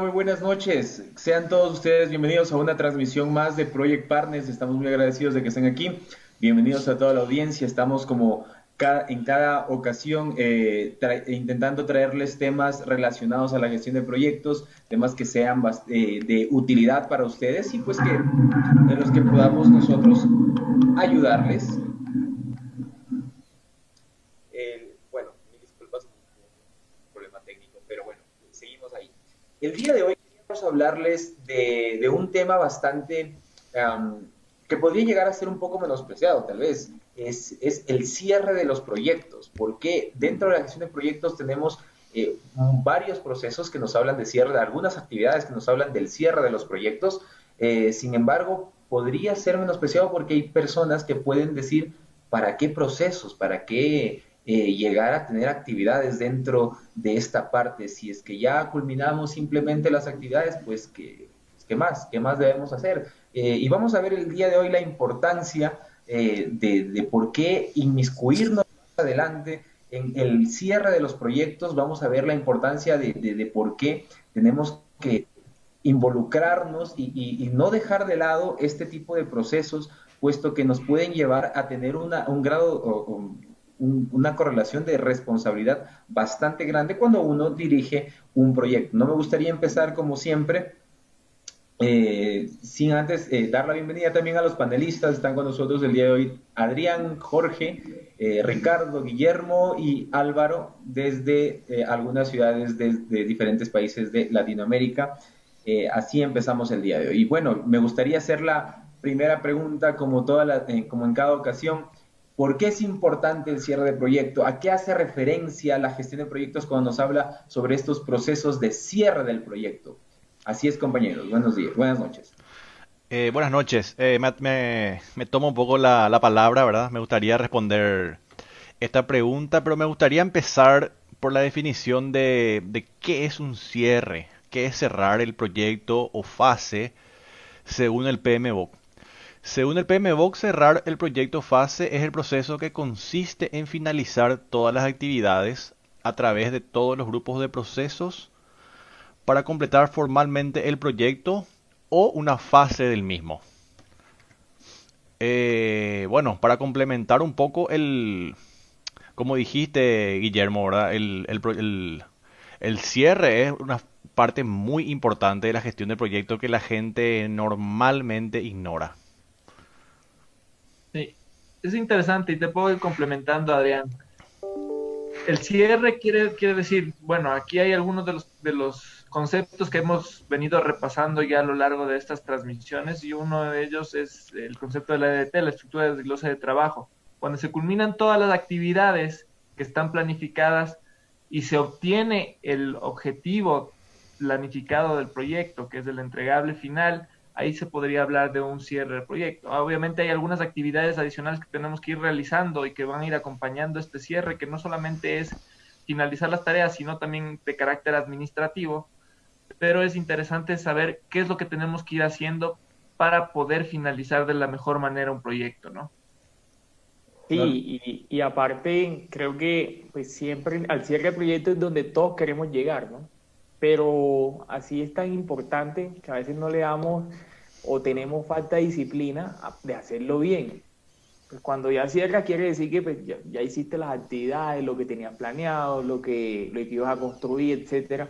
Muy buenas noches. Sean todos ustedes bienvenidos a una transmisión más de Project Partners. Estamos muy agradecidos de que estén aquí. Bienvenidos a toda la audiencia. Estamos como en cada ocasión intentando traerles temas relacionados a la gestión de proyectos, temas que sean de utilidad para ustedes y pues que en los que podamos nosotros ayudarles. Bueno, mil disculpas por un problema técnico, pero bueno, seguimos ahí. El día de hoy queríamos hablarles de un tema bastante que podría llegar a ser un poco menospreciado, tal vez. Es el cierre de los proyectos, porque dentro de la gestión de proyectos tenemos varios procesos que nos hablan de cierre, de algunas actividades que nos hablan del cierre de los proyectos. Sin embargo, podría ser menospreciado porque hay personas que pueden decir, ¿para qué procesos? ¿Para qué llegar a tener actividades dentro de esta parte? Si es que ya culminamos simplemente las actividades, pues ¿qué más? ¿Qué más debemos hacer? Y vamos a ver el día de hoy la importancia de por qué inmiscuirnos más adelante en el cierre de los proyectos. Vamos a ver la importancia de por qué tenemos que involucrarnos y no dejar de lado este tipo de procesos, puesto que nos pueden llevar a tener un grado una correlación de responsabilidad bastante grande cuando uno dirige un proyecto. No me gustaría empezar como siempre sin antes dar la bienvenida también a los panelistas. Están con nosotros el día de hoy Adrián, Jorge, Ricardo, Guillermo y Álvaro desde algunas ciudades de diferentes países de Latinoamérica. Así empezamos el día de hoy. Y bueno, me gustaría hacer la primera pregunta como en cada ocasión. ¿Por qué es importante el cierre de proyecto? ¿A qué hace referencia la gestión de proyectos cuando nos habla sobre estos procesos de cierre del proyecto? Así es, compañeros. Buenos días, buenas noches. Buenas noches. Me tomo un poco la palabra, ¿verdad? Me gustaría responder esta pregunta, pero me gustaría empezar por la definición de qué es un cierre, qué es cerrar el proyecto o fase según el PMBOK. Según el PMBOK, cerrar el proyecto fase es el proceso que consiste en finalizar todas las actividades a través de todos los grupos de procesos para completar formalmente el proyecto o una fase del mismo. Bueno, para complementar un poco como dijiste, Guillermo, ¿verdad? El cierre es una parte muy importante de la gestión de proyectos que la gente normalmente ignora. Sí, es interesante y te puedo ir complementando, Adrián. El cierre quiere decir, bueno, aquí hay algunos de los conceptos que hemos venido repasando ya a lo largo de estas transmisiones y uno de ellos es el concepto de la EDT, la estructura de desglose de trabajo. Cuando se culminan todas las actividades que están planificadas y se obtiene el objetivo planificado del proyecto, que es el entregable final, ahí se podría hablar de un cierre del proyecto. Obviamente hay algunas actividades adicionales que tenemos que ir realizando y que van a ir acompañando este cierre, que no solamente es finalizar las tareas, sino también de carácter administrativo, pero es interesante saber qué es lo que tenemos que ir haciendo para poder finalizar de la mejor manera un proyecto, ¿no? Sí, y aparte creo que pues siempre al cierre del proyecto es donde todos queremos llegar, ¿no? Pero así es tan importante que a veces no le damos o tenemos falta de disciplina de hacerlo bien. Pues cuando ya cierra quiere decir que pues, ya hiciste las actividades, lo que tenías planeado, lo que ibas a construir, etcétera.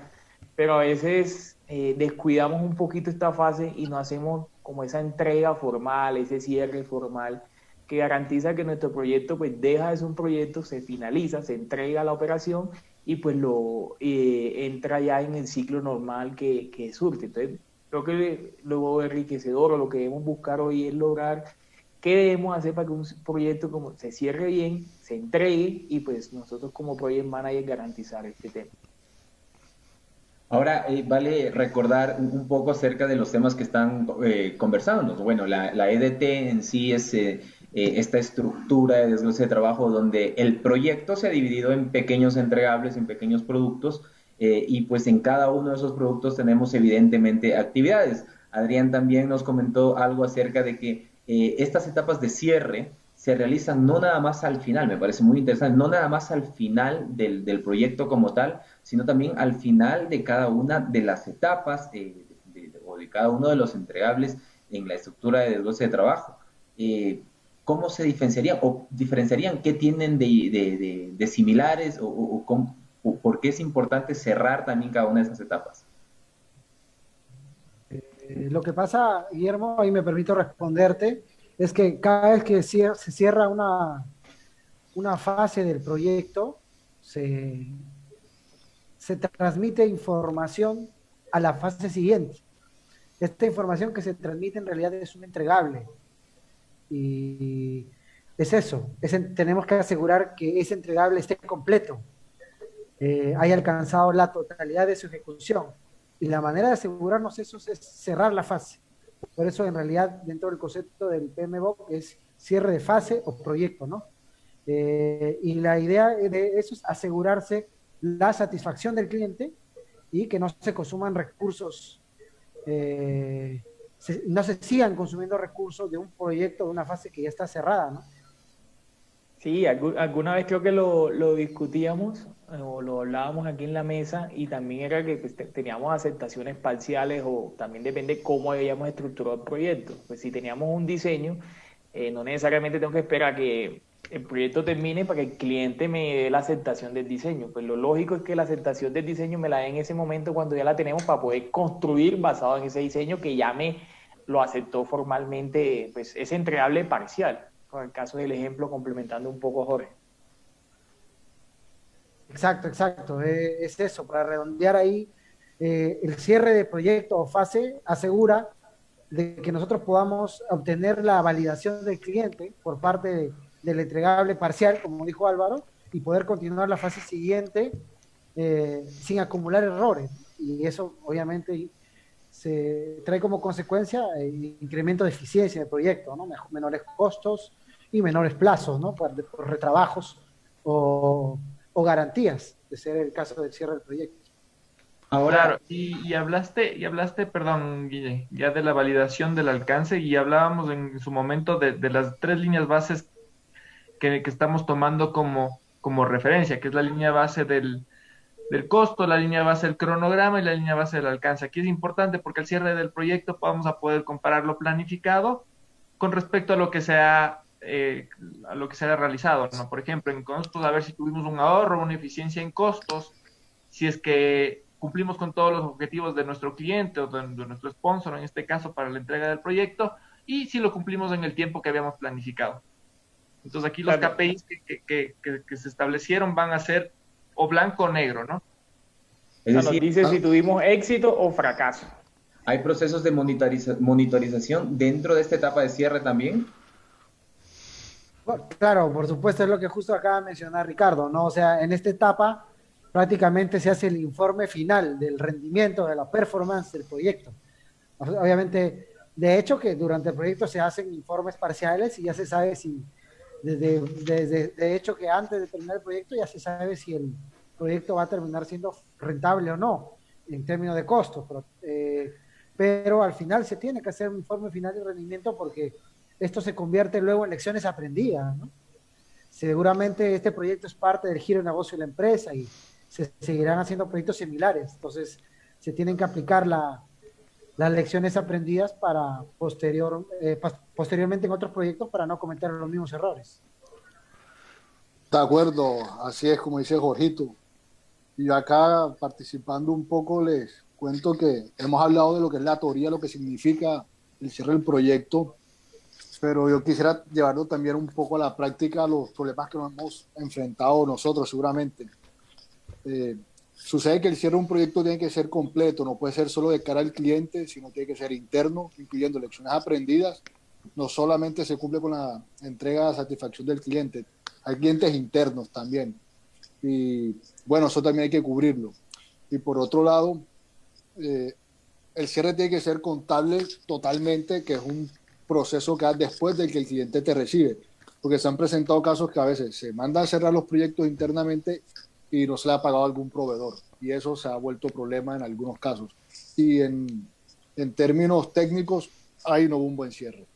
Pero a veces descuidamos un poquito esta fase y no hacemos como esa entrega formal, ese cierre formal que garantiza que nuestro proyecto pues deja de ser un proyecto, se finaliza, se entrega a la operación y pues lo entra ya en el ciclo normal que surte. Entonces, creo que lo enriquecedor o lo que debemos buscar hoy es lograr qué debemos hacer para que un proyecto como se cierre bien, se entregue y pues nosotros como project manager garantizar este tema. Ahora, vale recordar un poco acerca de los temas que están conversando. Bueno, la EDT en sí es esta estructura de desglose de trabajo donde el proyecto se ha dividido en pequeños entregables, en pequeños productos, y pues en cada uno de esos productos tenemos evidentemente actividades. Adrián también nos comentó algo acerca de que estas etapas de cierre se realizan no nada más al final, me parece muy interesante, no nada más al final del proyecto como tal, sino también al final de cada una de las etapas o de cada uno de los entregables en la estructura de desglose de trabajo. ¿Cómo se diferenciarían o diferenciarían qué tienen de similares o por qué es importante cerrar también cada una de esas etapas? Lo que pasa, Guillermo, ahí me permito responderte, es que cada vez que se cierra una fase del proyecto, se, se transmite información a la fase siguiente. Esta información que se transmite en realidad es un entregable. Y es eso, tenemos que asegurar que ese entregable esté completo, haya alcanzado la totalidad de su ejecución. Y la manera de asegurarnos eso es cerrar la fase. Por eso, en realidad, dentro del concepto del PMBOK es cierre de fase o proyecto, ¿no? Y la idea de eso es asegurarse la satisfacción del cliente y que no se consuman recursos, no se sigan consumiendo recursos de un proyecto, de una fase que ya está cerrada, ¿no? Sí, alguna vez creo que lo discutíamos o lo hablábamos aquí en la mesa y también era que pues, teníamos aceptaciones parciales o también depende cómo habíamos estructurado el proyecto. Pues si teníamos un diseño, no necesariamente tengo que esperar a que el proyecto termine para que el cliente me dé la aceptación del diseño. Pues lo lógico es que la aceptación del diseño me la dé en ese momento cuando ya la tenemos para poder construir basado en ese diseño que ya me lo aceptó formalmente, pues es entregable parcial. Con el caso del ejemplo, complementando un poco, Jorge. Exacto, exacto. Es eso, para redondear ahí, el cierre de proyecto o fase asegura de que nosotros podamos obtener la validación del cliente por parte del entregable parcial, como dijo Álvaro, y poder continuar la fase siguiente sin acumular errores. Y eso obviamente se trae como consecuencia el incremento de eficiencia del proyecto, ¿no? Menores costos y menores plazos, ¿no? Por retrabajos o garantías, de ser el caso del cierre del proyecto. Ahora, Claro, y hablaste, perdón, Guille, ya de la validación del alcance y hablábamos en su momento de las tres líneas bases que estamos tomando como referencia, que es la línea base del costo, la línea base del cronograma y la línea base del alcance. Aquí es importante porque al cierre del proyecto vamos a poder comparar lo planificado con respecto a lo que se haya realizado, ¿no? Por ejemplo, en costos, a ver si tuvimos un ahorro, una eficiencia en costos, si es que cumplimos con todos los objetivos de nuestro cliente o de nuestro sponsor, en este caso, para la entrega del proyecto, y si lo cumplimos en el tiempo que habíamos planificado. Entonces aquí los Claro. KPIs que se establecieron van a ser o blanco o negro, ¿no? O es sea, nos decir, dice si tuvimos éxito o fracaso. hay procesos de monitorización dentro de esta etapa de cierre también. Bueno, claro, por supuesto, es lo que justo acaba de mencionar Ricardo, ¿no? O sea, en esta etapa prácticamente se hace el informe final del rendimiento, de la performance del proyecto. Obviamente, de hecho, que durante el proyecto se hacen informes parciales y ya se sabe si, de hecho, que antes de terminar el proyecto ya se sabe si el proyecto va a terminar siendo rentable o no en términos de costos. Pero al final se tiene que hacer un informe final de rendimiento porque esto se convierte luego en lecciones aprendidas, ¿no? Seguramente este proyecto es parte del giro de negocio de la empresa y se seguirán haciendo proyectos similares. Entonces, se tienen que aplicar las lecciones aprendidas para posteriormente en otros proyectos para no cometer los mismos errores. De acuerdo, así es como dice Jorgito. Y acá participando un poco les cuento que hemos hablado de lo que es la teoría, lo que significa el cierre del proyecto, pero yo quisiera llevarlo también un poco a la práctica, los problemas que nos hemos enfrentado nosotros seguramente. Sucede que el cierre de un proyecto tiene que ser completo, no puede ser solo de cara al cliente, sino tiene que ser interno, incluyendo lecciones aprendidas. No solamente se cumple con la entrega de satisfacción del cliente, hay clientes internos también. Y bueno, eso también hay que cubrirlo. Y por otro lado, el cierre tiene que ser contable totalmente, que es un proceso que da después del que el cliente te recibe. Porque se han presentado casos que a veces se mandan a cerrar los proyectos internamente y no se le ha pagado a algún proveedor. Y eso se ha vuelto problema en algunos casos. Y en términos técnicos, ahí no hubo un buen cierre.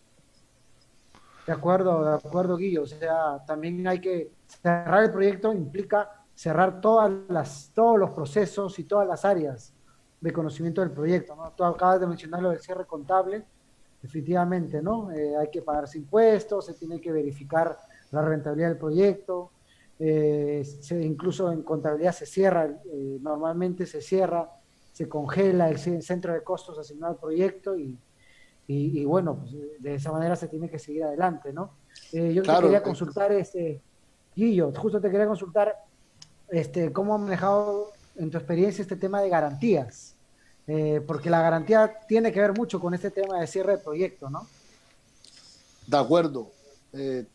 de acuerdo, Guillo. O sea, también hay que cerrar el proyecto, implica cerrar todos los procesos y todas las áreas de conocimiento del proyecto, ¿no? Tú acabas de mencionar lo del cierre contable, definitivamente, ¿no? Hay que pagarse impuestos, se tiene que verificar la rentabilidad del proyecto, incluso en contabilidad se cierra, normalmente se cierra, se congela el centro de costos asignado al proyecto y bueno, pues, de esa manera se tiene que seguir adelante, ¿no? Yo te Claro, quería consultar, Guillo, justo te quería consultar, cómo has manejado en tu experiencia este tema de garantías, porque la garantía tiene que ver mucho con este tema de cierre de proyecto, ¿no? de acuerdo.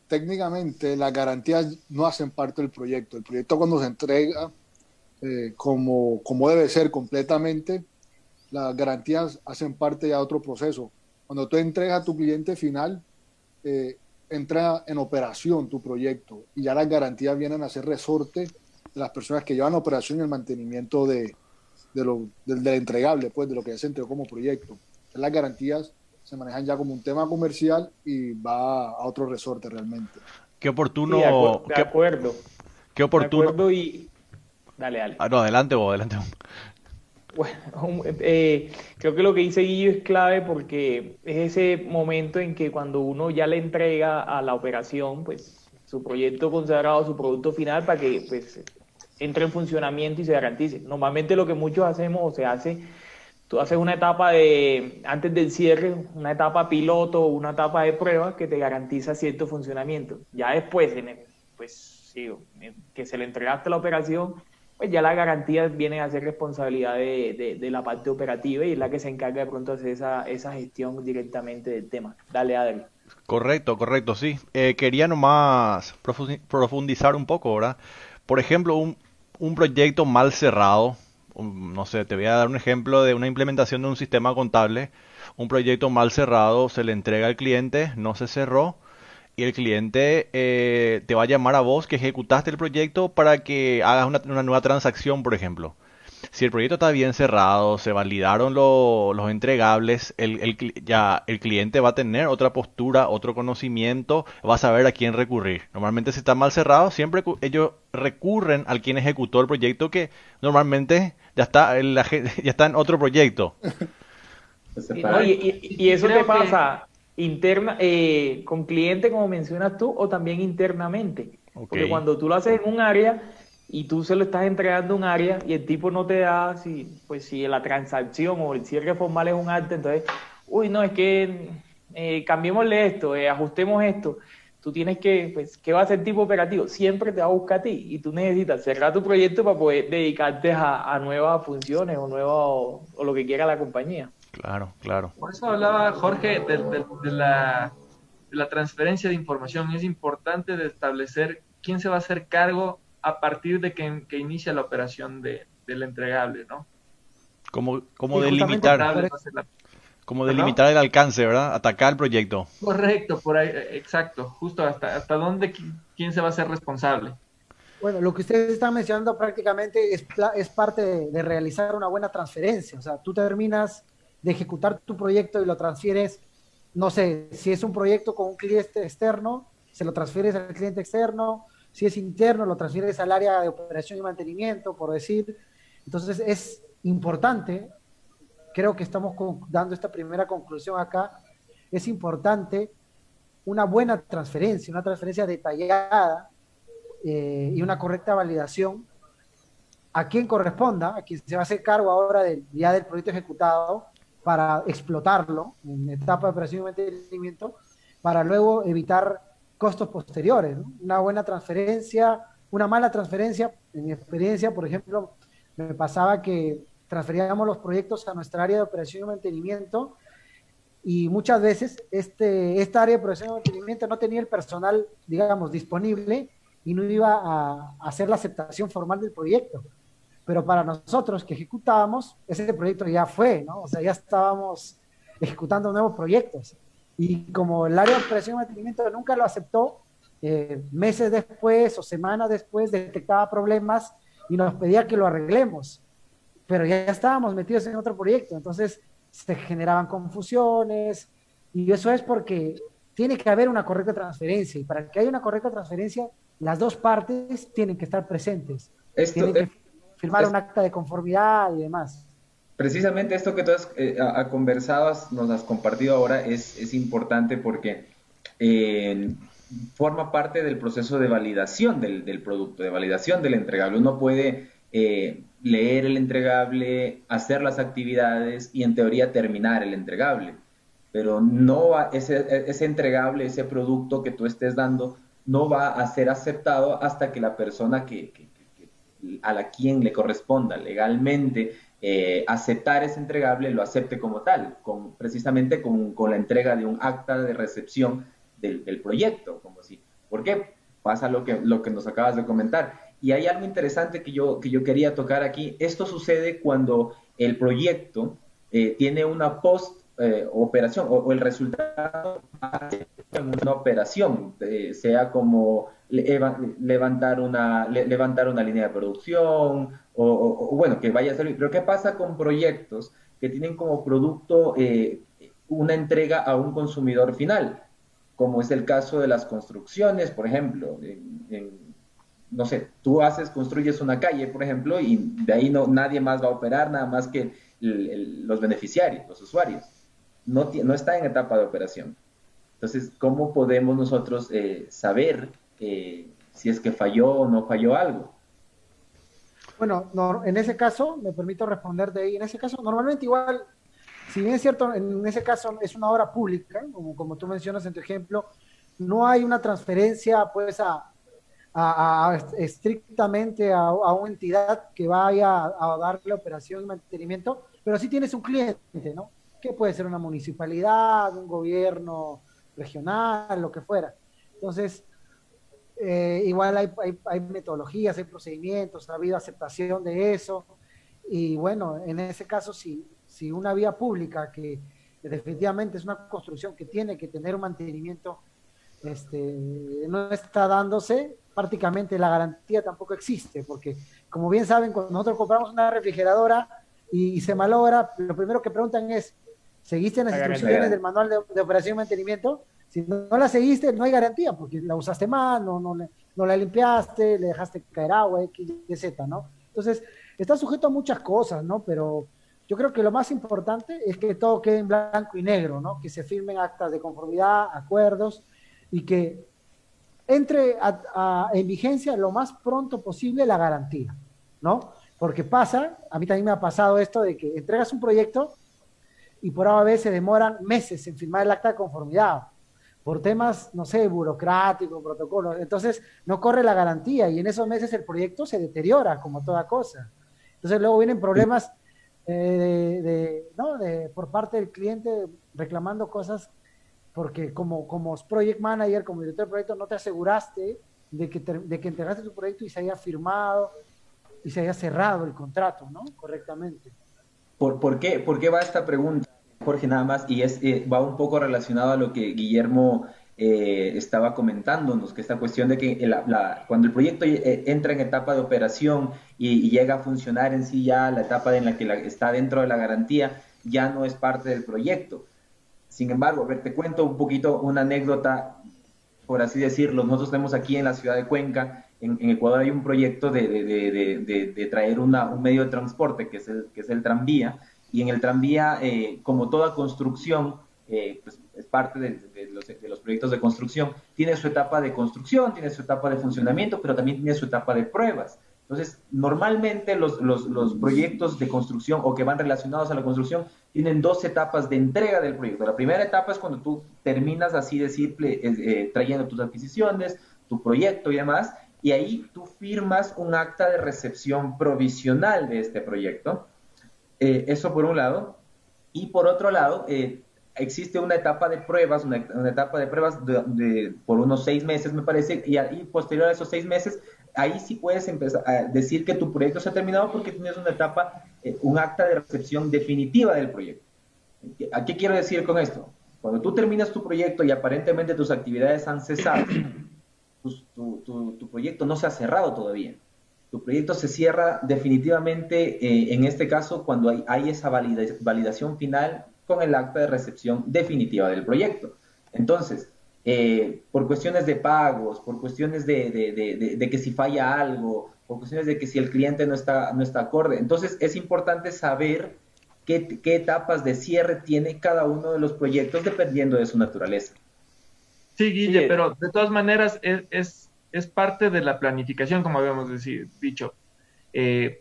Técnicamente las garantías no hacen parte del proyecto. El proyecto cuando se entrega como debe ser completamente, las garantías hacen parte ya de otro proceso. Cuando tú entregas a tu cliente final, entra en operación tu proyecto y ya las garantías vienen a ser resorte de las personas que llevan la operación y el mantenimiento del entregable, pues, de lo que ya se entregó como proyecto. Las garantías se manejan ya como un tema comercial y va a otro resorte realmente. Qué Sí, oportuno, de acuerdo, qué de oportuno. acuerdo y... Dale, dale. Ah, no, adelante vos, adelante vos. Bueno, creo que lo que dice Guillo es clave porque es ese momento en que cuando uno ya le entrega a la operación, pues su proyecto consagrado, su producto final, para que pues entre en funcionamiento y se garantice. Normalmente lo que muchos hacemos o se hace, tú haces una etapa antes del cierre, una etapa piloto, una etapa de prueba que te garantiza cierto funcionamiento. Ya después, pues sí, que se le entregaste la operación, pues ya las garantías vienen a ser responsabilidad de la parte operativa y es la que se encarga de pronto de hacer esa gestión directamente del tema. Dale, Adri. Correcto, correcto, sí. Quería nomás profundizar un poco, ¿verdad? Por ejemplo, un proyecto mal cerrado, no sé, te voy a dar un ejemplo de una implementación de un sistema contable. Un proyecto mal cerrado se le entrega al cliente, no se cerró, y el cliente te va a llamar a vos que ejecutaste el proyecto para que hagas una nueva transacción, por ejemplo. Si el proyecto está bien cerrado, se validaron los entregables, ya el cliente va a tener otra postura, otro conocimiento, va a saber a quién recurrir. Normalmente si está mal cerrado, siempre ellos recurren al quien ejecutó el proyecto que normalmente ya está, ya está en otro proyecto. No, y eso te Creo que pasa con cliente, como mencionas tú, o también internamente. Ok, Porque cuando tú lo haces en un área y tú se lo estás entregando a un área y el tipo no te da, si la transacción o el cierre formal es un arte, entonces, uy, no, es que cambiémosle esto, ajustemos esto. Tú tienes pues, ¿qué va a hacer el tipo operativo? Siempre te va a buscar a ti y tú necesitas cerrar tu proyecto para poder dedicarte a nuevas funciones o lo que quiera la compañía. claro, claro. por eso hablaba Jorge de la transferencia de información. Es importante de establecer quién se va a hacer cargo a partir de que inicia la operación del entregable, ¿no? Como Sí, justamente delimitar, por Entregable eso. va a ser la... como ¿Perdón? delimitar el alcance, ¿verdad? Atacar el proyecto. Correcto, por ahí, exacto, justo hasta dónde, quién se va a hacer responsable. Bueno, lo que ustedes están mencionando prácticamente es parte de realizar una buena transferencia. O sea, tú terminas de ejecutar tu proyecto y lo transfieres, no sé, si es un proyecto con un cliente externo, se lo transfieres al cliente externo, si es interno, lo transfieres al área de operación y mantenimiento, por decir. Entonces es importante, creo que estamos dando esta primera conclusión acá, es importante una transferencia detallada y una correcta validación a quien corresponda, a quien se va a hacer cargo ahora ya del proyecto ejecutado para explotarlo en etapa de operación y mantenimiento, para luego evitar costos posteriores, ¿no? Una buena transferencia, una mala transferencia, en mi experiencia, por ejemplo, me pasaba que transferíamos los proyectos a nuestra área de operación y mantenimiento y muchas veces esta área de operación y mantenimiento no tenía el personal, digamos, disponible y no iba a hacer la aceptación formal del proyecto. Pero para nosotros que ejecutábamos, ese proyecto ya fue, ¿no? O sea, ya estábamos ejecutando nuevos proyectos. Y como el área de operación y mantenimiento nunca lo aceptó, meses después o semanas después detectaba problemas y nos pedía que lo arreglemos. Pero ya estábamos metidos en otro proyecto, entonces se generaban confusiones y eso es porque tiene que haber una correcta transferencia y para que haya una correcta transferencia, las dos partes tienen que estar presentes, Esto, tienen que firmar es- un acta de conformidad y demás. Precisamente esto que tú has conversado, nos has compartido ahora, es importante porque eh, forma parte del proceso de validación del producto, de validación del entregable. Uno puede leer el entregable, hacer las actividades y en teoría terminar el entregable, pero no ese entregable, ese producto que tú estés dando, no va a ser aceptado hasta que la persona a la quien le corresponda legalmente aceptar ese entregable lo acepte como tal, precisamente con la entrega de un acta de recepción del proyecto. ¿Por qué? Pasa lo que nos acabas de comentar. Y hay algo interesante que yo quería tocar aquí. Esto sucede cuando el proyecto tiene una operación o el resultado en una operación, sea como levantar una línea de producción bueno, que vaya a servir. Pero ¿qué pasa con proyectos que tienen como producto una entrega a un consumidor final? Como es el caso de las construcciones, por ejemplo. No sé, tú construyes una calle, por ejemplo, y de ahí nadie más va a operar, nada más que los beneficiarios, los usuarios. No está en etapa de operación. Entonces, ¿cómo podemos nosotros saber si es que falló o no falló algo? Bueno, en ese caso, me permito responder de ahí, en ese caso, normalmente igual, si bien es cierto, en ese caso es una obra pública, como tú mencionas en tu ejemplo, no hay una transferencia pues estrictamente a una entidad que vaya a darle operación y mantenimiento, pero sí tienes un cliente, ¿no? Que puede ser una municipalidad, un gobierno regional, lo que fuera. Entonces, igual hay metodologías, hay procedimientos, ha habido aceptación de eso. Y bueno, en ese caso, si una vía pública que definitivamente es una construcción que tiene que tener un mantenimiento, no está dándose, prácticamente la garantía tampoco existe, porque como bien saben, cuando nosotros compramos una refrigeradora y se malogra, lo primero que preguntan es, ¿seguiste las instrucciones del manual de operación y mantenimiento? Si no la seguiste, no hay garantía, porque la usaste mal, no la limpiaste, le dejaste caer agua, X, Y, Z, ¿no? Entonces, está sujeto a muchas cosas, ¿no? Pero yo creo que lo más importante es que todo quede en blanco y negro, ¿no? Que se firmen actas de conformidad, acuerdos, y que entre en vigencia lo más pronto posible la garantía, ¿no? Porque pasa, a mí también me ha pasado esto de que entregas un proyecto y por A o B se demoran meses en firmar el acta de conformidad por temas, no sé, burocráticos, protocolos. Entonces, no corre la garantía y en esos meses el proyecto se deteriora como toda cosa. Entonces, luego vienen problemas ¿no? Por parte del cliente reclamando cosas porque como project manager, como director de proyecto, no te aseguraste de que entregaste tu proyecto y se haya firmado y se haya cerrado el contrato, ¿no? Correctamente. ¿Por qué va esta pregunta, Jorge, nada más? Y va un poco relacionado a lo que Guillermo estaba comentándonos, que esta cuestión de que cuando el proyecto entra en etapa de operación y llega a funcionar en sí ya, la etapa en la que está dentro de la garantía, ya no es parte del proyecto. Sin embargo, a ver, te cuento un poquito una anécdota, por así decirlo. Nosotros tenemos aquí en la ciudad de Cuenca, en Ecuador, hay un proyecto de traer un medio de transporte, que es el tranvía, y en el tranvía, como toda construcción, pues es parte de los proyectos de construcción, tiene su etapa de construcción, tiene su etapa de funcionamiento, pero también tiene su etapa de pruebas. Entonces, normalmente los proyectos de construcción o que van relacionados a la construcción tienen dos etapas de entrega del proyecto. La primera etapa es cuando tú terminas así de simple, trayendo tus adquisiciones, tu proyecto y demás, y ahí tú firmas un acta de recepción provisional de este proyecto. Eso por un lado. Y por otro lado, existe una etapa de pruebas, una etapa de pruebas por unos 6 meses, me parece, y posterior a esos 6 meses, ahí sí puedes empezar a decir que tu proyecto se ha terminado porque tienes una etapa, un acta de recepción definitiva del proyecto. ¿A qué quiero decir con esto? Cuando tú terminas tu proyecto y aparentemente tus actividades han cesado, tu proyecto no se ha cerrado todavía. Tu proyecto se cierra definitivamente, en este caso, cuando hay esa validación final con el acta de recepción definitiva del proyecto. Entonces, por cuestiones de pagos, por cuestiones de que si falla algo, por cuestiones de que si el cliente no está acorde. Entonces es importante saber qué etapas de cierre tiene cada uno de los proyectos dependiendo de su naturaleza. Sí, Sí, Guille, pero de todas maneras es parte de la planificación, como habíamos dicho.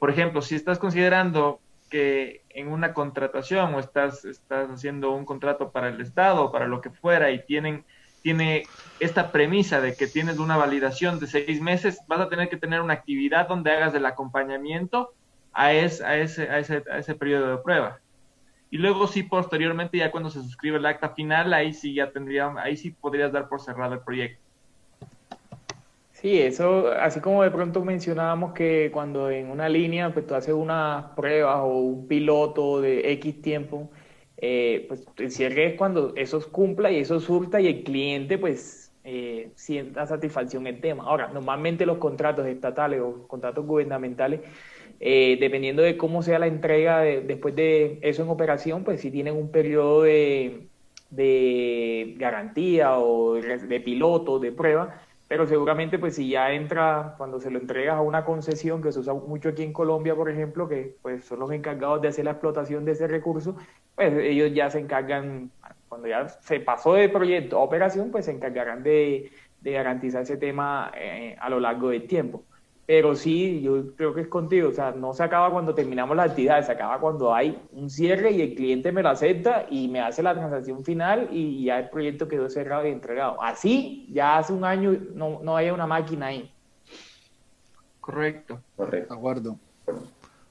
Por ejemplo, si estás considerando que en una contratación o estás haciendo un contrato para el Estado o para lo que fuera y tiene esta premisa de que tienes una validación de 6 meses, vas a tener que tener una actividad donde hagas el acompañamiento a ese periodo de prueba. Y luego sí, posteriormente, ya cuando se suscribe el acta final, ahí sí podrías dar por cerrado el proyecto. sí, eso, así como de pronto mencionábamos que cuando en una línea pues tú haces unas pruebas o un piloto de X tiempo, pues el cierre es cuando eso cumpla y eso surta y el cliente pues sienta satisfacción en el tema. Ahora, normalmente los contratos estatales o contratos gubernamentales, dependiendo de cómo sea la entrega después de eso en operación, pues si tienen un periodo de garantía o de piloto, de prueba, pero seguramente pues si ya entra, cuando se lo entregas a una concesión, que se usa mucho aquí en Colombia, por ejemplo, que pues son los encargados de hacer la explotación de ese recurso, pues ellos ya se encargan, cuando ya se pasó de proyecto a operación, pues se encargarán de garantizar ese tema a lo largo del tiempo. Pero sí, yo creo que es contigo, o sea, no se acaba cuando terminamos las actividades, se acaba cuando hay un cierre y el cliente me lo acepta y me hace la transacción final y ya el proyecto quedó cerrado y entregado. Así, ya hace un año no haya una máquina ahí. Correcto. Correcto. De acuerdo.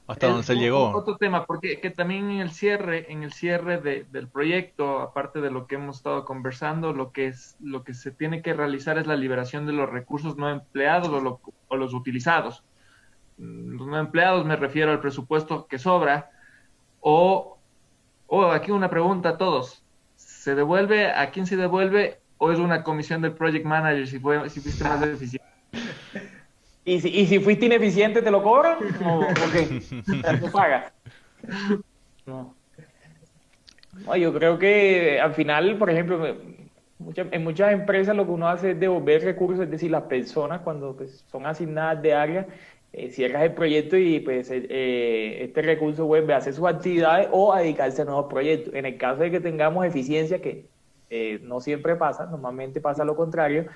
¿Hasta dónde se llegó? Otro tema, porque que también en el cierre del proyecto, aparte de lo que hemos estado conversando, lo que se tiene que realizar es la liberación de los recursos no empleados o los utilizados. Los no empleados me refiero al presupuesto que sobra, o aquí una pregunta a todos. ¿Se devuelve? ¿A quién se devuelve? ¿O es una comisión del project manager si fuiste más eficiente? Y si fuiste ineficiente, ¿te lo cobran? ¿O qué? ¿No pagas? No. No, yo creo que al final, por ejemplo, en muchas empresas lo que uno hace es devolver recursos, es decir, las personas cuando pues, son asignadas de área, cierras el proyecto y pues este recurso vuelve a hacer sus actividades o a dedicarse a nuevos proyectos. En el caso de que tengamos eficiencia, que no siempre pasa, normalmente pasa lo contrario,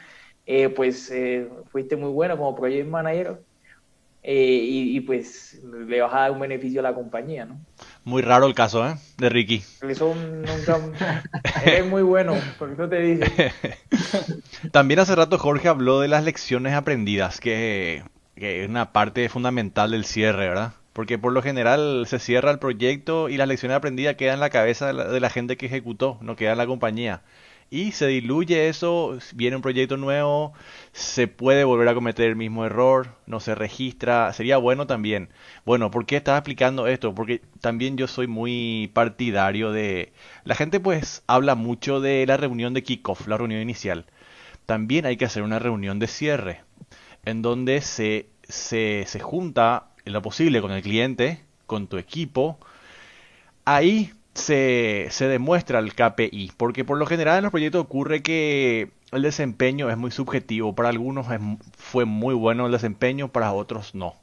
pues fuiste muy bueno como project manager pues le vas a dar un beneficio a la compañía, ¿no? Muy raro el caso, ¿eh? De Ricky. Eso nunca... Eres muy bueno, por eso te dice. También hace rato Jorge habló de las lecciones aprendidas, que es una parte fundamental del cierre, ¿verdad? Porque por lo general se cierra el proyecto y las lecciones aprendidas quedan en la cabeza de la gente que ejecutó, no queda en la compañía. Y se diluye eso, viene un proyecto nuevo, se puede volver a cometer el mismo error, no se registra, sería bueno también. Bueno, ¿por qué estaba explicando esto? Porque también yo soy muy partidario de... La gente pues habla mucho de la reunión de kickoff, la reunión inicial. También hay que hacer una reunión de cierre, en donde se junta en lo posible con el cliente, con tu equipo. Ahí se demuestra el KPI, porque por lo general en los proyectos ocurre que el desempeño es muy subjetivo. Para algunos fue muy bueno el desempeño, para otros no.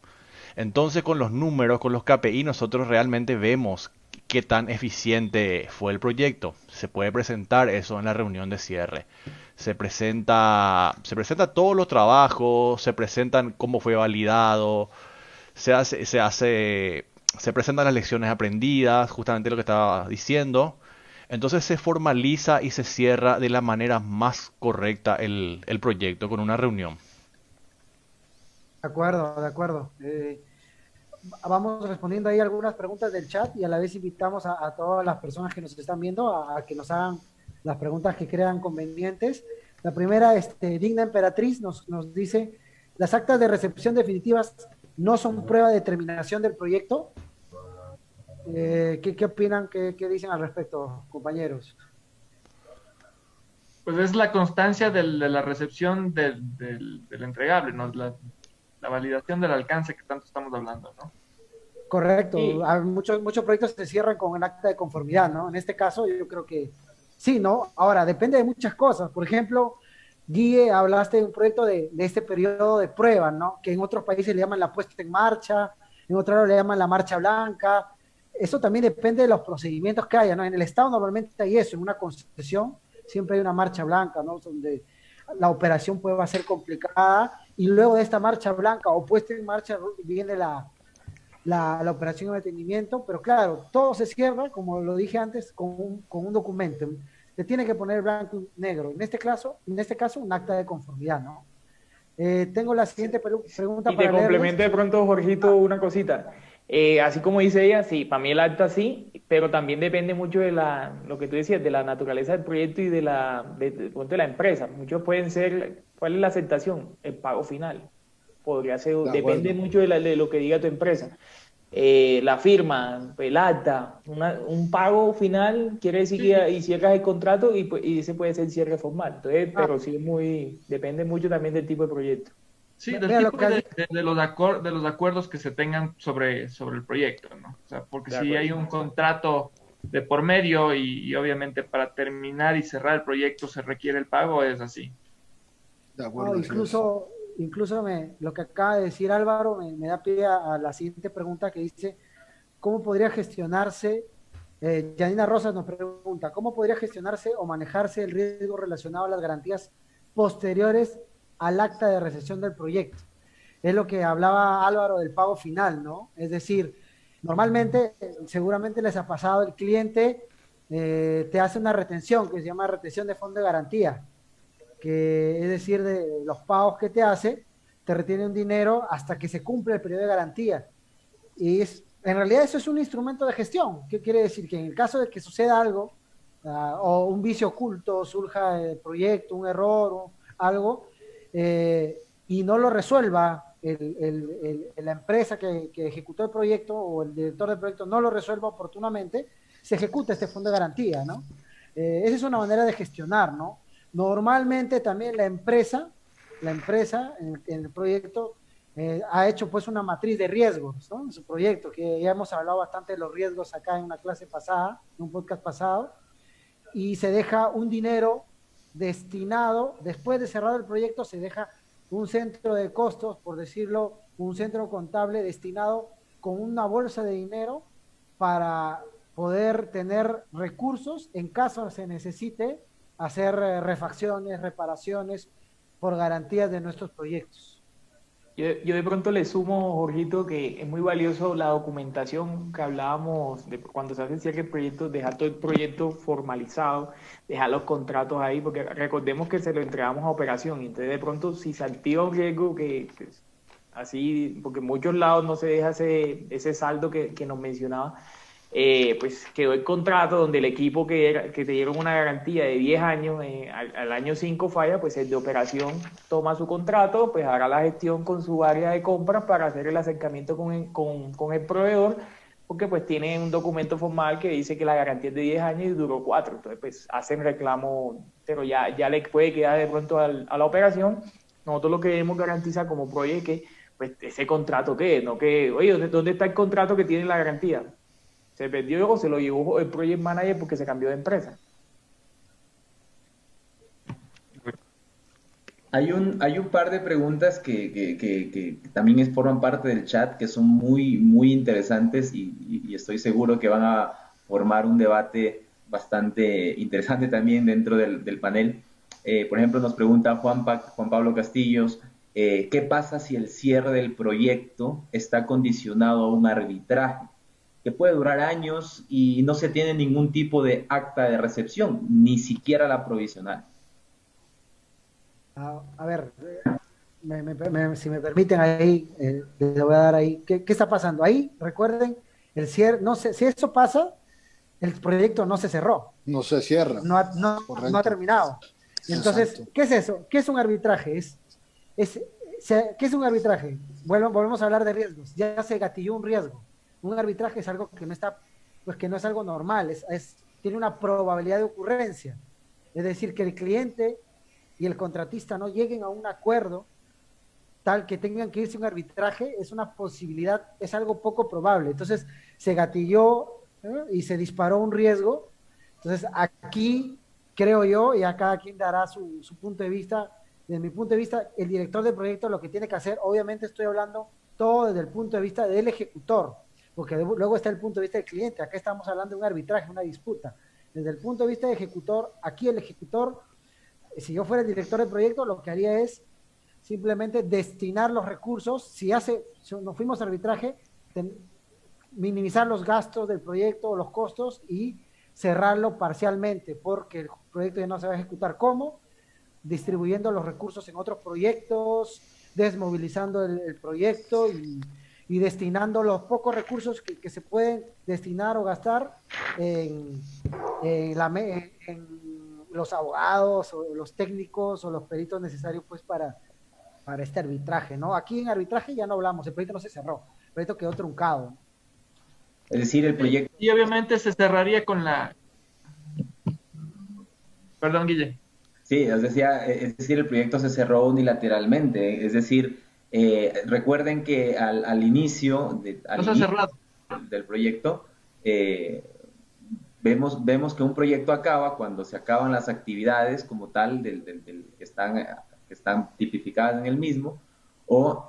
Entonces con los números, con los KPI, nosotros realmente vemos qué tan eficiente fue el proyecto. Se puede presentar eso en la reunión de cierre. Se presenta todos los trabajos, se presentan cómo fue validado, se presentan las lecciones aprendidas, justamente lo que estaba diciendo. Entonces se formaliza y se cierra de la manera más correcta el proyecto con una reunión. De acuerdo, de acuerdo. Vamos respondiendo ahí algunas preguntas del chat y a la vez invitamos a todas las personas que nos están viendo a que nos hagan las preguntas que crean convenientes. La primera, Digna Emperatriz nos dice, ¿las actas de recepción definitivas no son prueba de terminación del proyecto? ¿Qué opinan? ¿Qué dicen al respecto, compañeros? Pues es la constancia de la recepción del entregable, ¿no? La validación del alcance que tanto estamos hablando, ¿no? Correcto. Sí. Muchos proyectos se cierran con el acta de conformidad, ¿no? En este caso, yo creo que Sí, ¿no? Ahora, depende de muchas cosas. Por ejemplo, Guille, hablaste de un proyecto de este periodo de prueba, ¿no? Que en otros países le llaman la puesta en marcha, en otros lados le llaman la marcha blanca. Eso también depende de los procedimientos que haya, ¿no? En el Estado normalmente hay eso, en una concesión siempre hay una marcha blanca, ¿no? Donde la operación puede ser complicada y luego de esta marcha blanca o puesta en marcha viene la operación de mantenimiento, pero claro, todo se cierra, como lo dije antes, con un documento. Te tiene que poner blanco y negro. En este caso un acta de conformidad, ¿no? Tengo la siguiente pregunta Y te para leerles. complemento de pronto, Jorgito, una cosita. Así como dice ella, sí, para mí el acta sí, pero también depende mucho de lo que tú decías, de la naturaleza del proyecto y de pronto de la empresa. Muchos pueden ser, ¿cuál es la aceptación? El pago final. Podría ser, De depende acuerdo. mucho de lo que diga tu empresa. La firma, el acta, un pago final quiere decir que y cierras el contrato y ese puede ser cierre formal. Entonces, Ah, pero sí depende mucho también del tipo de proyecto. Sí, del vea lo tipo que has de los acuerdos que se tengan sobre el proyecto, ¿no? O sea, porque De si acuerdo. hay un contrato de por medio y obviamente para terminar y cerrar el proyecto se requiere el pago, es así. De No, acuerdo, así es. incluso lo que acaba de decir Álvaro me da pie a la siguiente pregunta que dice, ¿cómo podría gestionarse, Janina Rosas nos pregunta, ¿cómo podría gestionarse o manejarse el riesgo relacionado a las garantías posteriores al acta de recepción del proyecto? Es lo que hablaba Álvaro del pago final, ¿no? Es decir, normalmente, seguramente les ha pasado, el cliente te hace una retención que se llama retención de fondo de garantía, que es decir, de los pagos que te hace, te retiene un dinero hasta que se cumple el periodo de garantía. Y en realidad eso es un instrumento de gestión. ¿Qué quiere decir? Que en el caso de que suceda algo, o un vicio oculto, surja el proyecto, un error, o algo, y no lo resuelva la empresa que ejecutó el proyecto o el director del proyecto no lo resuelva oportunamente, se ejecuta este fondo de garantía, ¿no? Esa es una manera de gestionar, ¿no? Normalmente también la empresa en el proyecto ha hecho pues una matriz de riesgos, ¿no? En su proyecto, que ya hemos hablado bastante de los riesgos acá en una clase pasada, en un podcast pasado, y se deja un dinero destinado, después de cerrado el proyecto, se deja un centro de costos, por decirlo, un centro contable destinado con una bolsa de dinero para poder tener recursos en caso se necesite hacer refacciones, reparaciones por garantías de nuestros proyectos. Yo de pronto le sumo, Jorgito, que es muy valioso la documentación que hablábamos de cuando se hace cierre de proyecto, dejar todo el proyecto formalizado, dejar los contratos ahí, porque recordemos que se lo entregamos a operación, y entonces de pronto si se activa un riesgo que así, porque en muchos lados no se deja ese saldo que nos mencionaba, pues quedó el contrato donde el equipo que te dieron una garantía de 10 años, al año 5 falla, pues el de operación toma su contrato, pues hará la gestión con su área de compras para hacer el acercamiento con el proveedor, porque pues tiene un documento formal que dice que la garantía es de 10 años y duró 4, entonces pues hacen reclamo, pero ya le puede quedar de pronto a la operación. Nosotros lo que debemos garantizar como proyecto es que pues ese contrato quede, no que, oye, ¿dónde está el contrato que tiene la garantía? Se perdió o se lo llevó el project manager porque se cambió de empresa. Hay un par de preguntas que también forman parte del chat que son muy, muy interesantes y estoy seguro que van a formar un debate bastante interesante también dentro del panel. Por ejemplo, nos pregunta Juan Pablo Castillos, ¿qué pasa si el cierre del proyecto está condicionado a un arbitraje que puede durar años y no se tiene ningún tipo de acta de recepción, ni siquiera la provisional? A ver, si me permiten ahí, le voy a dar ahí. ¿Qué está pasando? Ahí, recuerden, el cierre, no sé, si eso pasa, el proyecto no se cerró, No se cierra. no ha Correcto. terminado. Entonces, Exacto. ¿qué es eso? ¿Qué es un arbitraje? Es, ¿Qué es un arbitraje? Volvemos a hablar de riesgos. Ya se gatilló un riesgo. Un arbitraje es algo que no está, pues que no es algo normal, tiene una probabilidad de ocurrencia. Es decir, que el cliente y el contratista no lleguen a un acuerdo tal que tengan que irse a un arbitraje, es una posibilidad, es algo poco probable. Entonces, se gatilló y se disparó un riesgo. Entonces, aquí creo yo, y a cada quien dará su punto de vista. Desde mi punto de vista, el director de proyecto lo que tiene que hacer, obviamente estoy hablando todo desde el punto de vista del ejecutor, porque luego está el punto de vista del cliente. Acá estamos hablando de un arbitraje, una disputa. Desde el punto de vista del ejecutor, aquí el ejecutor, si yo fuera el director de proyecto, lo que haría es simplemente destinar los recursos. Si nos fuimos a arbitraje, minimizar los gastos del proyecto o los costos y cerrarlo parcialmente, porque el proyecto ya no se va a ejecutar. ¿Cómo? Distribuyendo los recursos en otros proyectos, desmovilizando el proyecto y destinando los pocos recursos que se pueden destinar o gastar en los abogados o los técnicos o los peritos necesarios pues para este arbitraje, ¿no? Aquí en arbitraje ya no hablamos, el proyecto no se cerró, el proyecto quedó truncado. Es decir, el proyecto... Y obviamente se cerraría con la... Perdón, Guille. Sí, es decir, el proyecto se cerró unilateralmente. Es decir, recuerden que al inicio, del proyecto, vemos que un proyecto acaba cuando se acaban las actividades como tal que están tipificadas en el mismo, o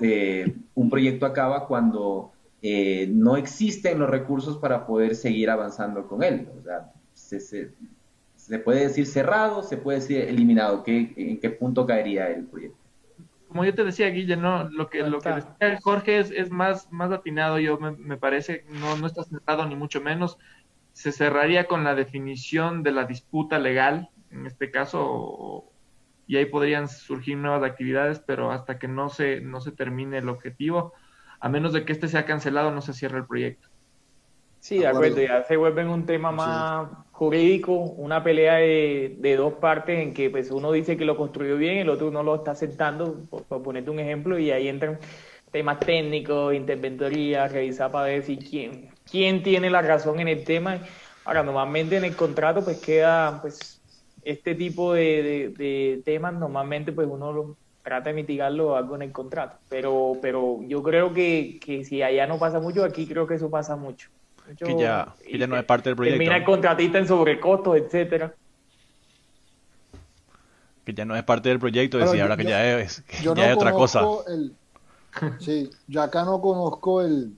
un proyecto acaba cuando no existen los recursos para poder seguir avanzando con él. O sea, se puede decir cerrado, se puede decir eliminado. ¿En qué punto caería el proyecto? Como yo te decía, Guille, ¿no? Lo que decía Jorge es más atinado. Yo me parece, no está cerrado ni mucho menos. Se cerraría con la definición de la disputa legal, en este caso, y ahí podrían surgir nuevas actividades, pero hasta que no se termine el objetivo, a menos de que este sea cancelado, no se cierra el proyecto. Sí, de acuerdo, ya se vuelve un tema más jurídico, una pelea de dos partes en que pues uno dice que lo construyó bien, el otro no lo está aceptando, por ponerte un ejemplo, y ahí entran temas técnicos, interventoría, revisar para ver si quién tiene la razón en el tema. Ahora, normalmente en el contrato pues queda pues este tipo de temas, normalmente pues uno trata de mitigarlo o algo en el contrato, pero yo creo que si allá no pasa mucho, aquí creo que eso pasa mucho. Que ya no es parte del proyecto. Termina el contratista en sobrecostos, etcétera. Que ya no es parte del proyecto, decía, ahora que ya es otra cosa. Sí, yo acá no conozco el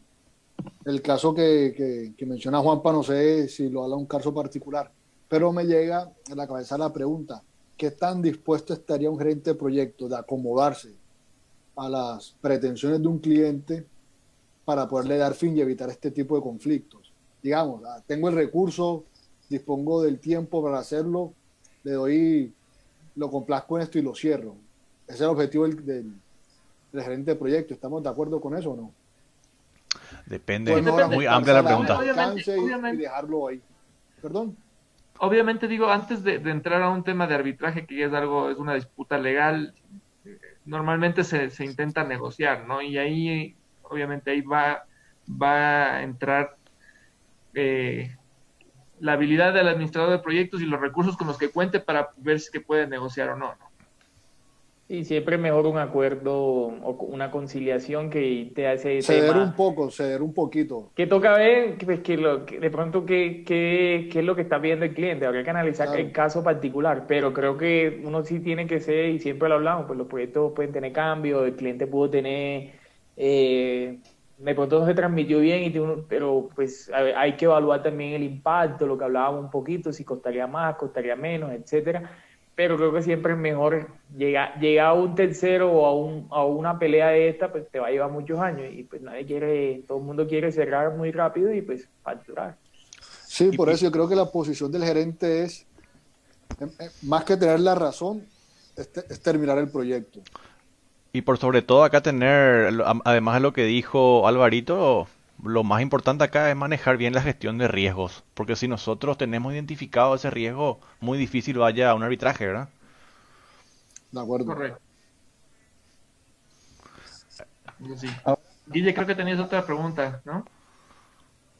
caso que menciona Juanpa, no sé si lo habla un caso particular, pero me llega a la cabeza la pregunta: ¿qué tan dispuesto estaría un gerente de proyecto de acomodarse a las pretensiones de un cliente para poderle dar fin y evitar este tipo de conflictos? Digamos, tengo el recurso, dispongo del tiempo para hacerlo, lo complazco en esto y lo cierro. Ese es el objetivo del gerente de proyecto. ¿Estamos de acuerdo con eso o no? Depende, pues no, es muy amplia la pregunta. Obviamente. Y dejarlo ahí. Perdón. Obviamente, digo, antes de entrar a un tema de arbitraje, que es una disputa legal, normalmente se intenta negociar, ¿no? Y ahí, obviamente, ahí va a entrar la habilidad del administrador de proyectos y los recursos con los que cuente para ver si puede negociar o no, ¿no? Y siempre es mejor un acuerdo o una conciliación que te hace ceder un poquito. Que toca ver pues, de pronto qué es lo que está viendo el cliente. Habría que analizar el caso particular, pero creo que uno sí tiene que ser, y siempre lo hablamos, pues los proyectos pueden tener cambios, el cliente pudo tener, de pronto no se transmitió bien, pero pues hay que evaluar también el impacto, lo que hablábamos un poquito, si costaría más, costaría menos, etcétera. Pero creo que siempre es mejor llegar a un tercero o a una pelea de esta, pues te va a llevar muchos años y pues todo el mundo quiere cerrar muy rápido y pues facturar. Sí, por eso yo creo que la posición del gerente es, más que tener la razón, es terminar el proyecto. Y por sobre todo acá tener, además de lo que dijo Alvarito, lo más importante acá es manejar bien la gestión de riesgos, porque si nosotros tenemos identificado ese riesgo, muy difícil vaya a un arbitraje, ¿verdad? De acuerdo. Correcto. Sí. Guille, creo que tenías otra pregunta, ¿no?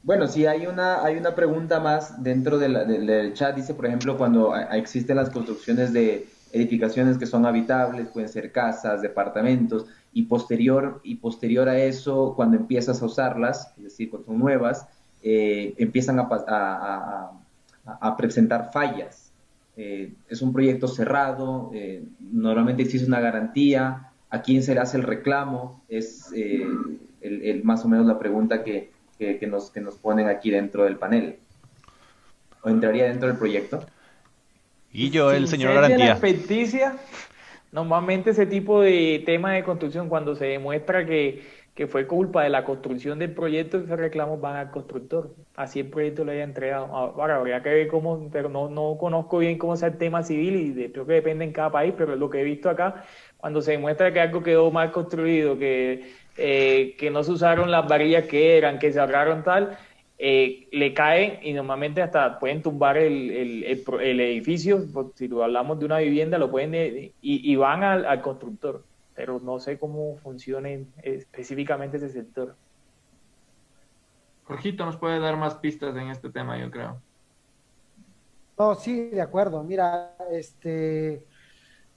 Bueno, sí, hay una pregunta más dentro del chat. Dice, por ejemplo, cuando existen las construcciones de edificaciones que son habitables, pueden ser casas, departamentos, y posterior a eso, cuando empiezas a usarlas, es decir, cuando son nuevas, empiezan a presentar fallas. Es un proyecto cerrado, normalmente existe una garantía, ¿a quién se le hace el reclamo? Es más o menos la pregunta que nos ponen aquí dentro del panel. ¿O entraría dentro del proyecto? Y yo, Si el señor incendia la garantía. adventicia, normalmente ese tipo de tema de construcción, cuando se demuestra que fue culpa de la construcción del proyecto, esos reclamos van al constructor. Así el proyecto lo haya entregado. Ahora, habría que ver cómo, pero no conozco bien cómo sea el tema civil y creo que depende en cada país, pero lo que he visto acá, cuando se demuestra que algo quedó mal construido, que no se usaron las varillas que eran, que se ahorraron tal, le caen y normalmente hasta pueden tumbar el edificio, si lo hablamos de una vivienda, lo pueden y van al constructor, pero no sé cómo funcione específicamente ese sector. Jorgito nos puede dar más pistas en este tema, yo creo. No, sí, de acuerdo. Mira,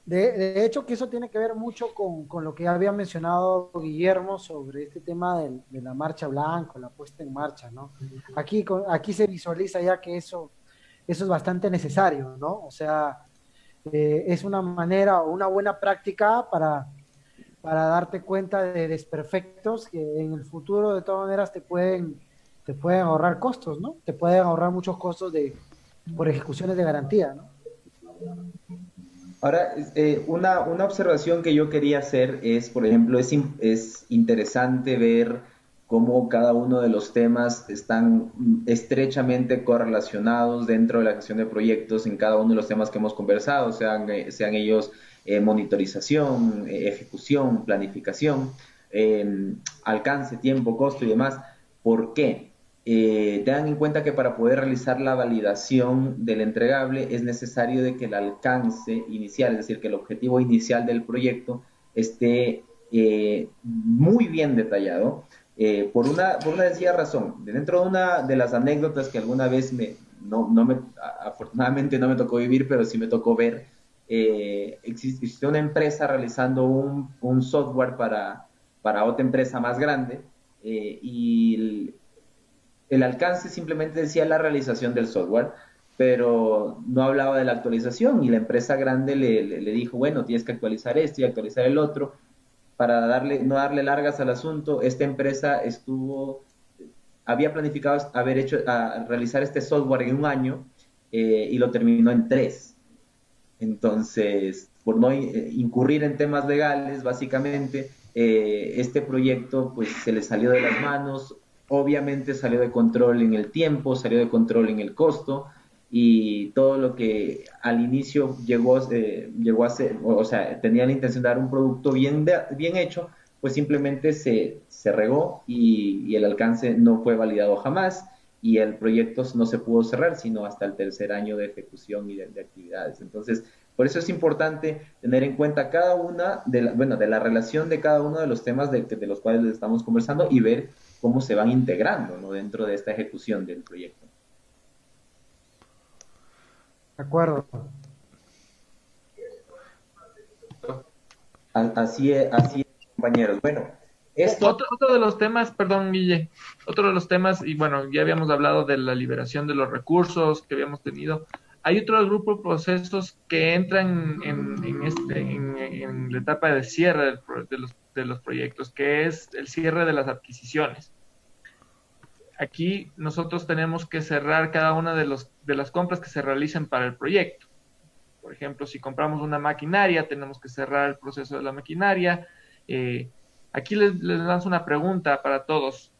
de hecho que eso tiene que ver mucho con lo que ya había mencionado Guillermo sobre este tema de la marcha blanca, la puesta en marcha, ¿no? Aquí se visualiza ya que eso es bastante necesario, ¿no? O sea, es una manera o una buena práctica para darte cuenta de desperfectos que en el futuro de todas maneras te pueden ahorrar costos, ¿no? Te pueden ahorrar muchos costos por ejecuciones de garantía, ¿no? Ahora, una observación que yo quería hacer es, por ejemplo, es interesante ver cómo cada uno de los temas están estrechamente correlacionados dentro de la gestión de proyectos en cada uno de los temas que hemos conversado, sean ellos monitorización, ejecución, planificación, alcance, tiempo, costo y demás. ¿Por qué? Tengan en cuenta que para poder realizar la validación del entregable es necesario de que el alcance inicial, es decir, que el objetivo inicial del proyecto esté muy bien detallado, por una sencilla razón. Dentro de una de las anécdotas que alguna vez afortunadamente no me tocó vivir, pero sí me tocó ver, existe una empresa realizando un software para otra empresa más grande, y el alcance simplemente decía la realización del software, pero no hablaba de la actualización, y la empresa grande le dijo, bueno, tienes que actualizar esto y actualizar el otro. Para no darle largas al asunto, esta empresa había planificado realizar este software en un año, y lo terminó en 3. Entonces, por no incurrir en temas legales, básicamente, este proyecto pues se le salió de las manos, obviamente salió de control en el tiempo, salió de control en el costo, y todo lo que al inicio llegó a ser, o sea, tenía la intención de dar un producto bien hecho, pues simplemente se regó, y el alcance no fue validado jamás, y el proyecto no se pudo cerrar sino hasta el tercer año de ejecución y de actividades. Entonces, por eso es importante tener en cuenta cada una de la relación de cada uno de los temas de los cuales estamos conversando, y ver cómo se van integrando, ¿no?, dentro de esta ejecución del proyecto. De acuerdo. Así es, compañeros. Bueno, esto... Otro de los temas, perdón, Guille, otro de los temas, y bueno, ya habíamos hablado de la liberación de los recursos que habíamos tenido. Hay otro grupo de procesos que entran en la etapa de cierre de los proyectos, que es el cierre de las adquisiciones. Aquí nosotros tenemos que cerrar cada una de las compras que se realicen para el proyecto. Por ejemplo, si compramos una maquinaria, tenemos que cerrar el proceso de la maquinaria. Aquí les lanzo una pregunta para todos.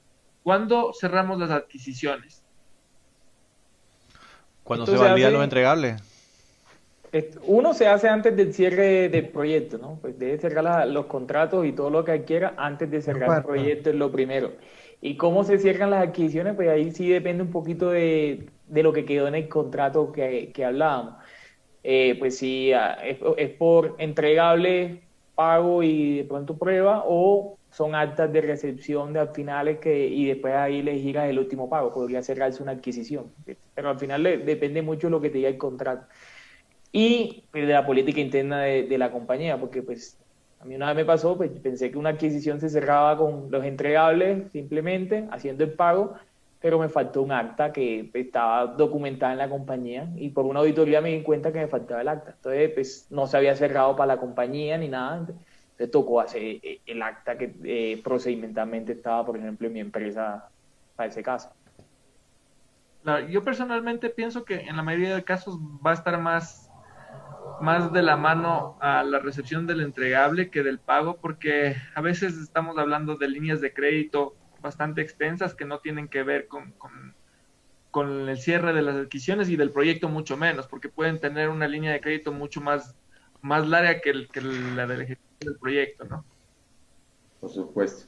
¿Cuándo cerramos las adquisiciones? Cuando Esto se se valían hace- los entregables. Uno se hace antes del cierre del proyecto, ¿no? Pues debe cerrar los contratos y todo lo que adquiera antes de De cerrar el acuerdo. proyecto, es lo primero. Y cómo se cierran las adquisiciones, pues ahí sí depende un poquito de lo que quedó en el contrato que hablábamos. Pues si es por entregable, pago y de pronto prueba, o son actas de recepción de finales y después ahí le giras el último pago. Podría cerrarse una adquisición. Pero al final depende mucho de lo que te diga el contrato y pues, de la política interna de la compañía, porque pues a mí una vez me pasó, pues pensé que una adquisición se cerraba con los entregables simplemente, haciendo el pago, pero me faltó un acta que estaba documentada en la compañía y por una auditoría me di cuenta que me faltaba el acta. Entonces, pues no se había cerrado para la compañía ni nada. Entonces tocó hacer el acta que procedimentalmente estaba, por ejemplo, en mi empresa para ese caso. Claro, yo personalmente pienso que en la mayoría de casos va a estar más de la mano a la recepción del entregable que del pago, porque a veces estamos hablando de líneas de crédito bastante extensas que no tienen que ver con el cierre de las adquisiciones y del proyecto mucho menos, porque pueden tener una línea de crédito mucho más larga que la de la ejecución del proyecto, ¿no? Por supuesto.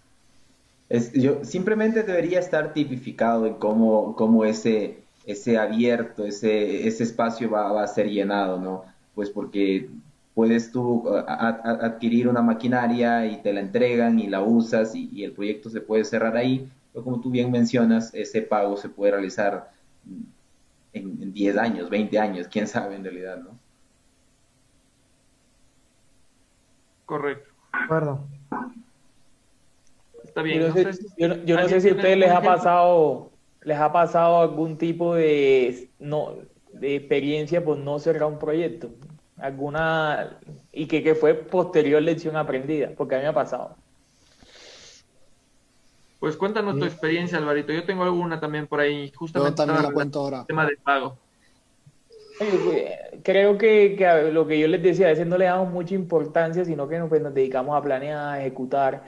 Yo, simplemente debería estar tipificado en cómo ese abierto, ese espacio va a ser llenado, ¿no? Pues porque puedes tú adquirir una maquinaria y te la entregan y la usas y el proyecto se puede cerrar ahí, pero como tú bien mencionas, ese pago se puede realizar en 10 años, 20 años, quién sabe en realidad, ¿no? Correcto. De acuerdo. Está Yo bien. no No sé, sé si yo no sé alguien si a tiene ustedes algún ejemplo. les ha pasado algún tipo de, no, de experiencia por no cerrar un proyecto. Alguna, y que fue posterior lección aprendida, porque a mí me ha pasado. Pues cuéntanos tu Eh, experiencia, Alvarito. Yo tengo alguna también por ahí, Yo justamente también estaba la relacionada cuento con ahora. el tema del pago. Creo que a lo que yo les decía, a veces no le damos mucha importancia, sino que pues, nos dedicamos a planear, a ejecutar,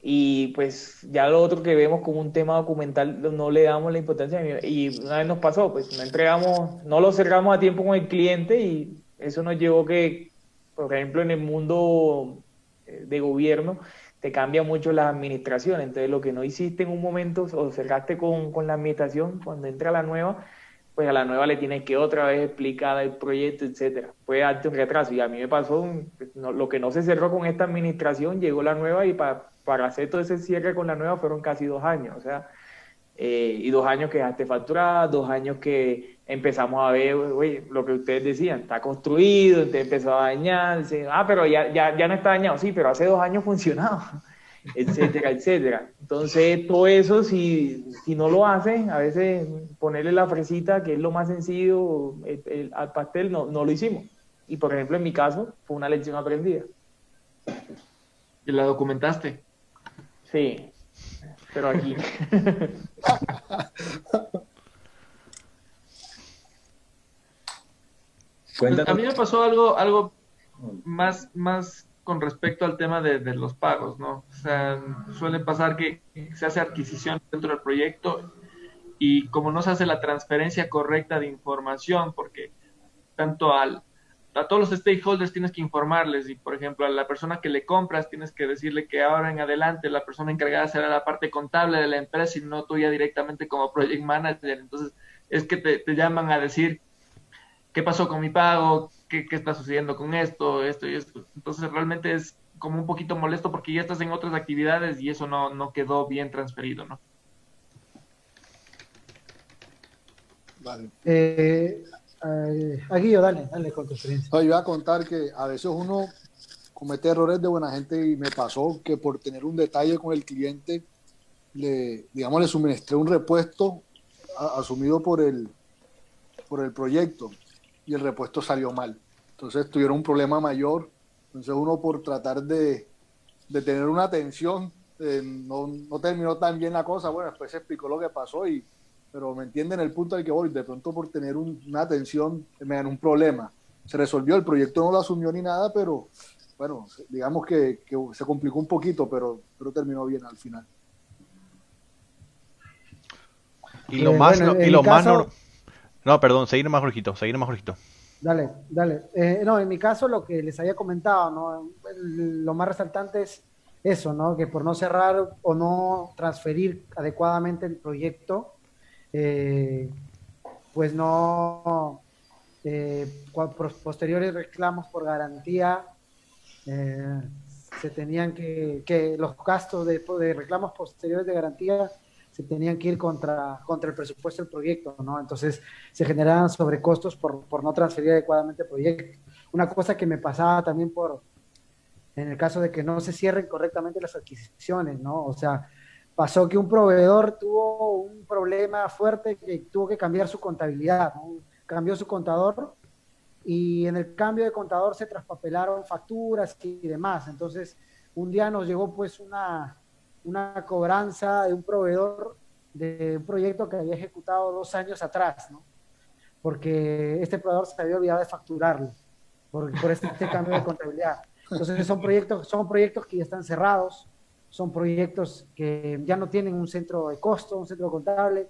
y pues ya lo otro que vemos como un tema documental no le damos la importancia. Y una vez nos pasó, pues no entregamos, no lo cerramos a tiempo con el cliente y eso nos llevó que, por ejemplo, en el mundo de gobierno, te cambia mucho las administraciones. Entonces, lo que no hiciste en un momento o cerraste con la administración, cuando entra la nueva, pues a la nueva le tienes que otra vez explicar el proyecto, etcétera. Puede darte un retraso. Y a mí me pasó, lo que no se cerró con esta administración, llegó la nueva y para hacer todo ese cierre con la nueva fueron casi 2 años. O sea, y 2 años que dejaste facturada, 2 años que empezamos a ver, oye, lo que ustedes decían, está construido, te empezó a dañar, pero ya no está dañado, sí, pero hace 2 años funcionaba, etcétera, etcétera. Entonces, todo eso, si no lo hacen, a veces ponerle la fresita, que es lo más sencillo, al pastel, no lo hicimos. Y, por ejemplo, en mi caso, fue una lección aprendida. Y la documentaste. Sí, pero aquí. Pues a Cuéntanos. mí me pasó algo más con respecto al tema de los pagos, ¿no? O sea, suele pasar que se hace adquisición dentro del proyecto y como no se hace la transferencia correcta de información, porque tanto a todos los stakeholders tienes que informarles y, por ejemplo, a la persona que le compras tienes que decirle que ahora en adelante la persona encargada será la parte contable de la empresa y no tuya directamente como project manager. Entonces, es que te llaman a decir qué pasó con mi pago, qué está sucediendo con esto y esto. Entonces, realmente es como un poquito molesto porque ya estás en otras actividades y eso no quedó bien transferido, ¿no? Vale. Aguillo, dale con tu experiencia. No, yo iba a contar que a veces uno comete errores de buena gente y me pasó que por tener un detalle con el cliente, digamos, le suministré un repuesto asumido por el proyecto y el repuesto salió mal. Entonces tuvieron un problema mayor. Entonces uno por tratar de tener una atención, no terminó tan bien la cosa. Bueno, después se explicó lo que pasó, pero me entienden el punto al que voy. De pronto por tener una atención me ganó un problema. Se resolvió, el proyecto no lo asumió ni nada, pero bueno, digamos que se complicó un poquito, pero terminó bien al final. Y lo más, Bueno, y en mi lo más caso, no, perdón, seguir más, Jorgito, seguir más, Jorgito. dale. No, en mi caso lo que les había comentado, ¿no? Lo más resaltante es eso, ¿no? Que por no cerrar o no transferir adecuadamente el proyecto, eh, pues no, posteriores reclamos por garantía, eh, se tenían que los gastos de reclamos posteriores de garantía se tenían que ir contra el presupuesto del proyecto, ¿no? Entonces se generaban sobrecostos por no transferir adecuadamente el proyecto. Una cosa que me pasaba también en el caso de que no se cierren correctamente las adquisiciones, ¿no? O sea, pasó que un proveedor tuvo un problema fuerte que tuvo que cambiar su contabilidad, ¿no? Cambió su contador y en el cambio de contador se traspapelaron facturas y demás. Entonces, un día nos llegó pues una cobranza de un proveedor de un proyecto que había ejecutado 2 años atrás, ¿no? Porque este proveedor se había olvidado de facturarlo por este cambio de contabilidad. Entonces son proyectos que ya están cerrados, son proyectos que ya no tienen un centro de costo, un centro contable,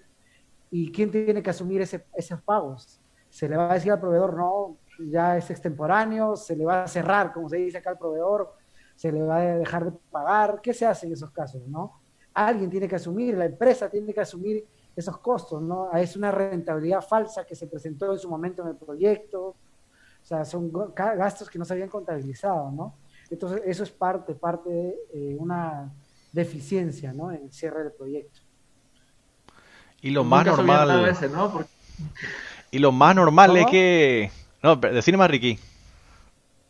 y ¿quién tiene que asumir esos pagos? Se le va a decir al proveedor, no, ya es extemporáneo, se le va a cerrar, como se dice acá al proveedor, se le va a dejar de pagar. ¿Qué se hace en esos casos, no? Alguien tiene que asumir, la empresa tiene que asumir esos costos, ¿no? Es una rentabilidad falsa que se presentó en su momento en el proyecto, o sea, son gastos que no se habían contabilizado, ¿no? Entonces, eso es parte de una deficiencia, ¿no? En el cierre del proyecto. Y lo Un más caso bien raro normal, ese, ¿no? Porque, y lo más normal es ¿Cómo? que... No, decime más, Ricky.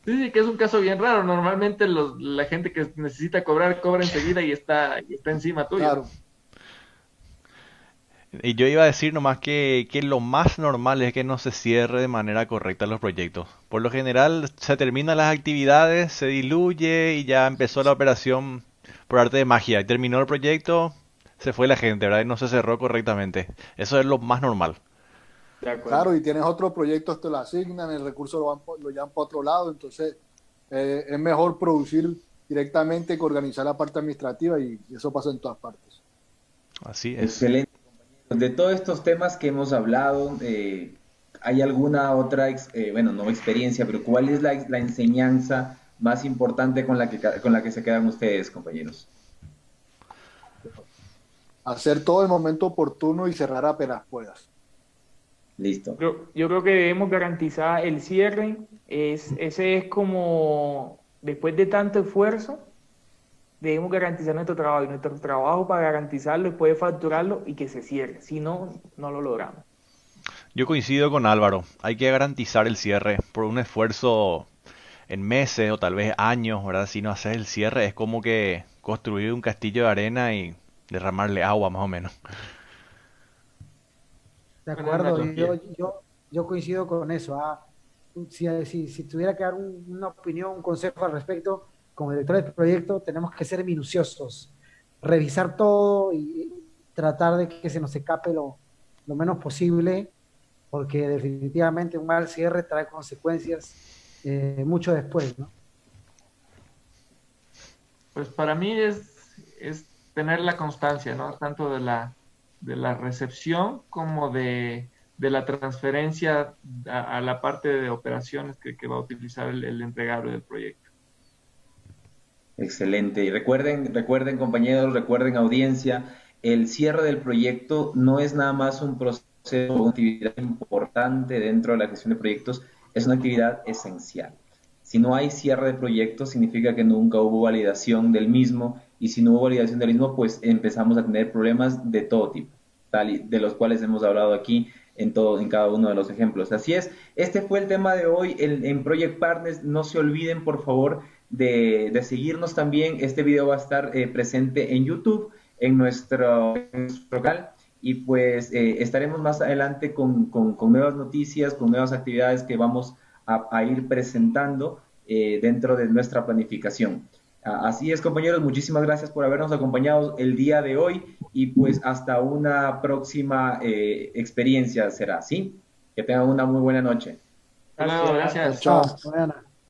sí, que es un caso bien raro. Normalmente la gente que necesita cobrar, cobra enseguida y está encima tuyo. Claro, Y yo iba a decir nomás que lo más normal es que no se cierre de manera correcta los proyectos. Por lo general se terminan las actividades, se diluye y ya empezó la operación por arte de magia. Y terminó el proyecto, se fue la gente, ¿verdad? Y no se cerró correctamente. Eso es lo más normal. De acuerdo. claro, y tienes otros proyectos, te lo asignan, el recurso lo llevan para otro lado, entonces es mejor producir directamente que organizar la parte administrativa y eso pasa en todas partes. Así es. Excelente. De todos estos temas que hemos hablado, ¿hay alguna otra, bueno, no experiencia, pero cuál es la enseñanza más importante con la que se quedan ustedes, compañeros? Hacer todo el momento oportuno y cerrar apenas puedas. Listo. Yo creo que debemos garantizar el cierre. Ese es como, después de tanto esfuerzo, debemos garantizar nuestro trabajo. Y nuestro trabajo para garantizarlo es poder facturarlo y que se cierre. Si no, no lo logramos. Yo coincido con Álvaro. Hay que garantizar el cierre por un esfuerzo en meses o tal vez años, ¿verdad? Si no haces el cierre es como que construir un castillo de arena y derramarle agua más o menos. De Buena acuerdo, analogía. yo coincido con eso. Si tuviera que dar una opinión, un consejo al respecto, como director del proyecto, tenemos que ser minuciosos, revisar todo y tratar de que se nos escape lo menos posible, porque definitivamente un mal cierre trae consecuencias mucho después, ¿no? Pues para mí es tener la constancia, ¿no? Tanto de la recepción como de la transferencia a la parte de operaciones que va a utilizar el entregable del proyecto. Excelente. Y recuerden compañeros, recuerden audiencia, el cierre del proyecto no es nada más un proceso o una actividad importante dentro de la gestión de proyectos, es una actividad esencial. Si no hay cierre de proyecto, significa que nunca hubo validación del mismo, y si no hubo validación del mismo, pues empezamos a tener problemas de todo tipo, de los cuales hemos hablado aquí en cada uno de los ejemplos. Así es, este fue el tema de hoy en Project Partners. No se olviden, por favor, de seguirnos también. Este video va a estar presente en YouTube, en nuestro canal, y pues estaremos más adelante con nuevas noticias, con nuevas actividades que vamos a ir presentando dentro de nuestra planificación. Así es, compañeros, muchísimas gracias por habernos acompañado el día de hoy y pues hasta una próxima experiencia será, ¿sí? Que tengan una muy buena noche. Hasta luego, gracias. Chao. Chao, Mariana.